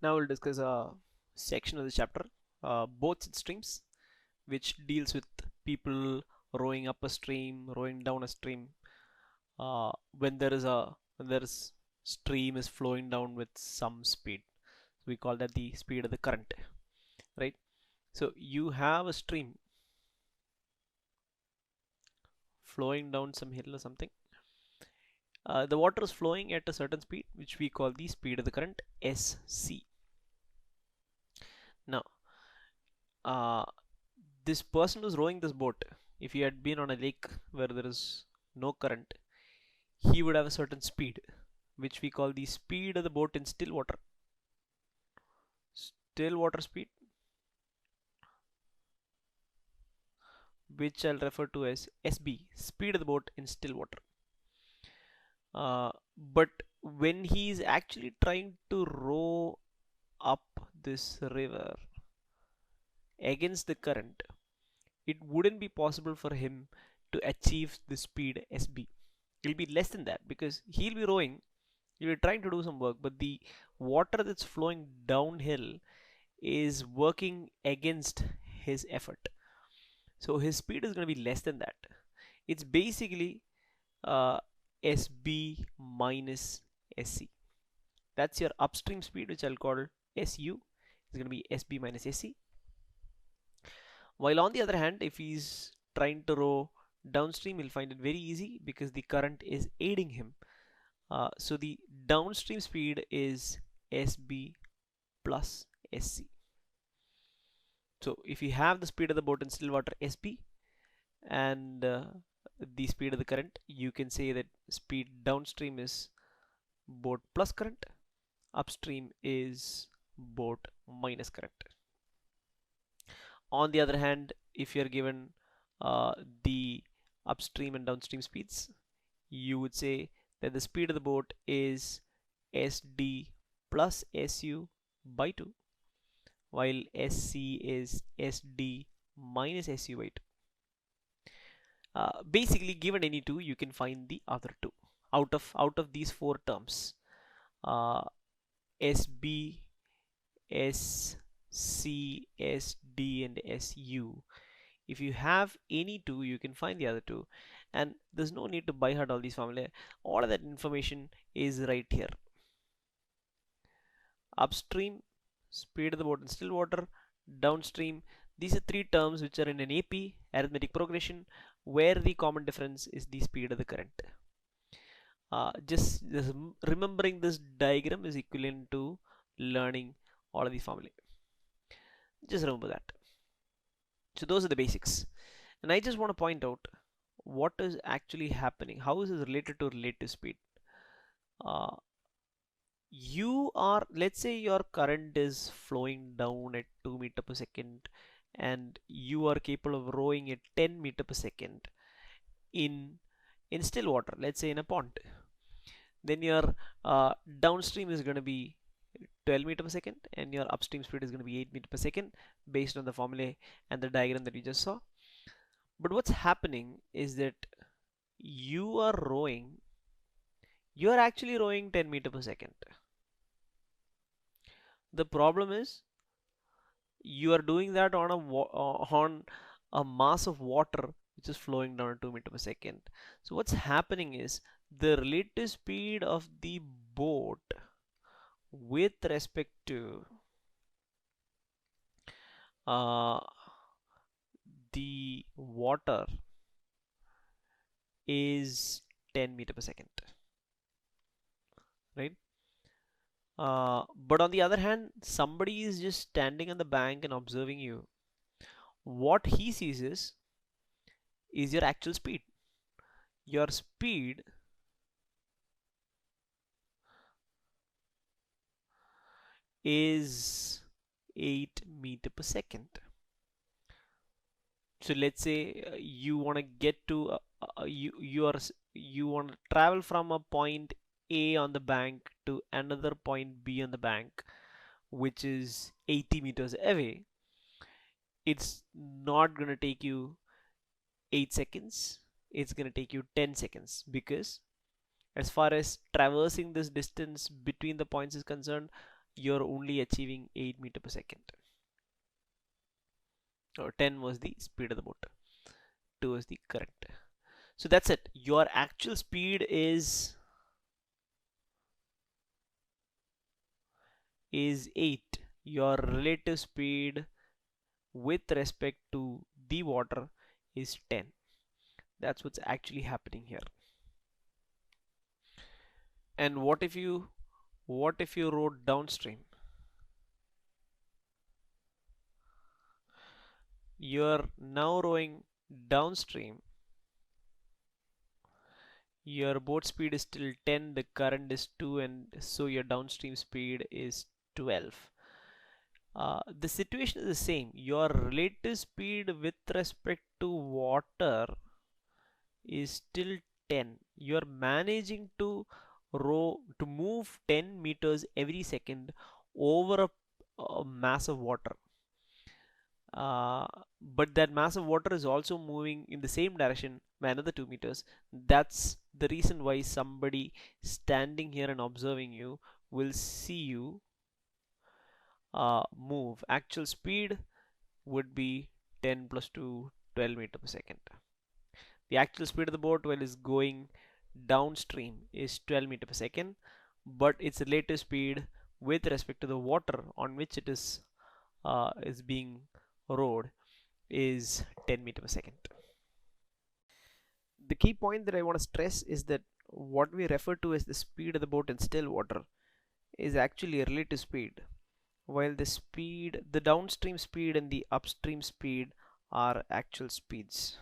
Now we'll discuss a section of the chapter, both streams, which deals with people rowing up a stream, rowing down a stream. When there is stream is flowing down with some speed, we call that the speed of the current, right? So you have a stream flowing down some hill or something. The water is flowing at a certain speed, which we call the speed of the current, SC. Now, uh, this person who's rowing this boat, if he had been on a lake where there is no current, he would have a certain speed, which we call the speed of the boat in still water. Still water speed, which I'll refer to as SB, speed of the boat in still water. But when he is actually trying to row up this river against the current, it wouldn't be possible for him to achieve the speed SB. It'll be less than that because he'll be rowing, he'll be trying to do some work, but the water that's flowing downhill is working against his effort. So his speed is going to be less than that. It's basically uh, SB minus SC. That's your upstream speed, which I'll call SU. It's going to be SB minus SC. While on the other hand, if he's trying to row downstream, he'll find it very easy because the current is aiding him. So the downstream speed is SB plus SC. So if you have the speed of the boat in still water SB and the speed of the current, you can say that speed downstream is boat plus current, upstream is boat minus current. On the other hand, if you're given the upstream and downstream speeds, you would say that the speed of the boat is SD plus SU by 2, while SC is SD minus SU by 2. Basically, given any two, you can find the other two out of these four terms. SB, SC, SD, and SU. If you have any two, you can find the other two, and there's no need to by heart all these formulae. All of that information is right here. Upstream, speed of the boat in still water. Downstream, these are three terms which are in an AP, arithmetic progression, where the common difference is the speed of the current. Just remembering this diagram is equivalent to learning all of these formulae. Just remember that. So those are the basics. And I just want to point out what is actually happening. How is this related to relative speed? You are, let's say your current is flowing down at 2 meter per second and you are capable of rowing at 10 meter per second in still water, let's say in a pond. Then your downstream is going to be 12 meter per second and your upstream speed is going to be 8 meter per second based on the formula and the diagram that we just saw. But what's happening is that you are actually rowing 10 meter per second. The problem is you are doing that on a mass of water which is flowing down at 2 meter per second. So what's happening is the relative speed of the boat with respect to the water is 10 meter per second, right? But on the other hand, somebody is just standing on the bank and observing you. What he sees is your actual speed. Your speed is 8 meter per second. So let's say you want to get to you want to travel from a point A on the bank to another point B on the bank, which is 80 meters away. It's not going to take you 8 seconds, it's going to take you 10 seconds because as far as traversing this distance between the points is concerned, you're only achieving 8 meter per second. Or 10 was the speed of the boat, 2 is the current. So that's it. Your actual speed is 8. Your relative speed with respect to the water is 10. That's what's actually happening here. And what if you rode downstream? You're now rowing downstream. Your boat speed is still 10, the current is 2, and so your downstream speed is 12. The situation is the same. Your relative speed with respect to water is still 10. You're managing to move 10 meters every second over a mass of water. Uh, but that mass of water is also moving in the same direction by another 2 meters. That's the reason why somebody standing here and observing you will see you move. Actual speed would be 10 plus 2, 12 meter per second. The actual speed of the boat while is going downstream is 12 meter per second, but its relative speed with respect to the water on which it is being rowed is 10 meter per second. The key point that I want to stress is that what we refer to as the speed of the boat in still water is actually a relative speed, while the downstream speed and the upstream speed are actual speeds.